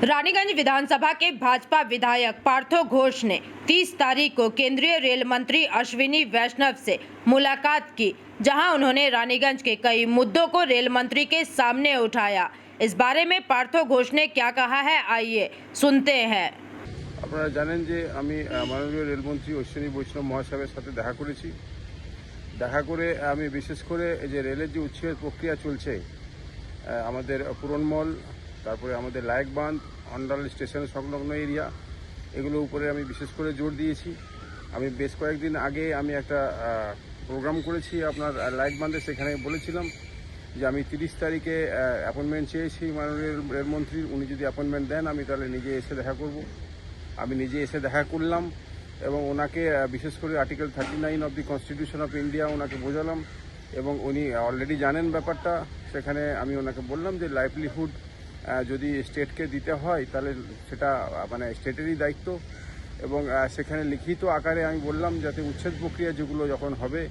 रानीगंज विधानसभा के भाजपा विधायक पार्थो घोष ने 30 तारीख को केंद्रीय रेल मंत्री अश्विनी वैष्णव से मुलाकात की, जहां उन्होंने रानीगंज के कई मुद्दों को रेल मंत्री के सामने उठाया। इस बारे में पार्थो घोष ने क्या कहा है, आइए सुनते हैं। আপনারা জানেন যে আমি মাননীয় রেলমন্ত্রী অশ্বিনী বৈষ্ণব মহাশয়ের সাথে দেখা করে আমি বিশেষ করে যে রেলের যে উচ্ছেদ প্রক্রিয়া চলছে আমাদের পুরনমল, তারপরে আমাদের লায়ক বাঁধ, অন্ডাল স্টেশন সংলগ্ন এরিয়া, এগুলোর উপরে আমি বিশেষ করে জোর দিয়েছি। আমি বেশ কয়েকদিন আগে আমি একটা প্রোগ্রাম করেছি আপনার লায়ক বাঁধে, সেখানে বলেছিলাম যে আমি 30 তারিখে অ্যাপয়েন্টমেন্ট চেয়েছি মাননীয় রেলমন্ত্রীর। উনি যদি অ্যাপয়েন্টমেন্ট দেন আমি তাহলে নিজে এসে দেখা করব। আমি নিজে এসে দেখা করলাম এবং ওনাকে বিশেষ করে article 39 of the constitution of India ওনাকে বোঝালাম এবং উনি অলরেডি জানেন ব্যাপারটা। সেখানে আমি ওনাকে বললাম যে লাইভলিহুড যদি স্টেটকে দিতে হয় তাহলে সেটা মানে স্টেটেরই দায়িত্ব, এবং সেখানে লিখিত আকারে আমি বললাম যাতে উচ্ছেদ প্রক্রিয়া যেগুলো যখন হবে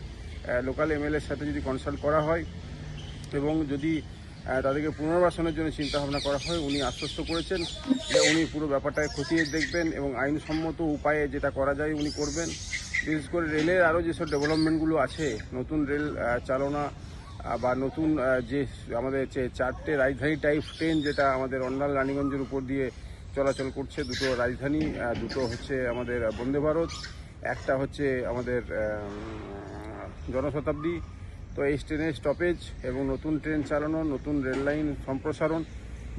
লোকাল এমএলএর সাথে যদি কনসাল্ট করা হয় এবং যদি তাদেরকে পুনর্বাসনের জন্য চিন্তাভাবনা করা হয়, উনি আশ্বস্ত করেছেন যে উনি পুরো ব্যাপারটাকে খতিয়ে দেখবেন এবং আইনসম্মত উপায়ে যেটা করা যায় উনি করবেন। বিশেষ করে রেলের আরও যেসব ডেভেলপমেন্টগুলো আছে, নতুন রেল চালনা বা নতুন যে আমাদের 4টে রাজধানী টাইপ ট্রেন যেটা আমাদের অন্ডাল রানীগঞ্জের উপর দিয়ে চলাচল করছে, দুটো রাজধানী, দুটো হচ্ছে আমাদের বন্দে ভারত, একটা হচ্ছে আমাদের জনশতাব্দী। তো এই ট্রেনের স্টপেজ এবং নতুন ট্রেন চালানো, নতুন রেল লাইন সম্প্রসারণ,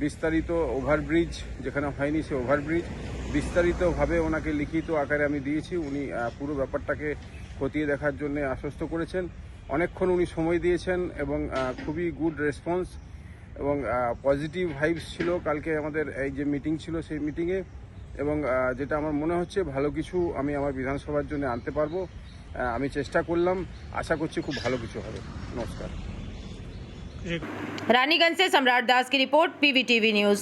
বিস্তারিত ওভারব্রিজ যেখানে হয়নি সে ওভারব্রিজ বিস্তারিতভাবে ওনাকে লিখিত আকারে আমি দিয়েছি। উনি পুরো ব্যাপারটাকে খতিয়ে দেখার জন্য আশ্বস্ত করেছেন। অনেকক্ষণ উনি সময় দিয়েছেন এবং খুবই গুড রেসপন্স এবং পজিটিভ ভাইবস ছিল কালকে আমাদের এই যে মিটিং ছিল সেই মিটিংয়ে, এবং যেটা আমার মনে হচ্ছে ভালো কিছু আমি আমার বিধানসভার জন্য আনতে পারবো। আমি চেষ্টা করলাম, আশা করছি খুব ভালো কিছু হবে। নমস্কার। रानीगंज से सम्राट दास की रिपोर्ट, पीवीटीवी न्यूज।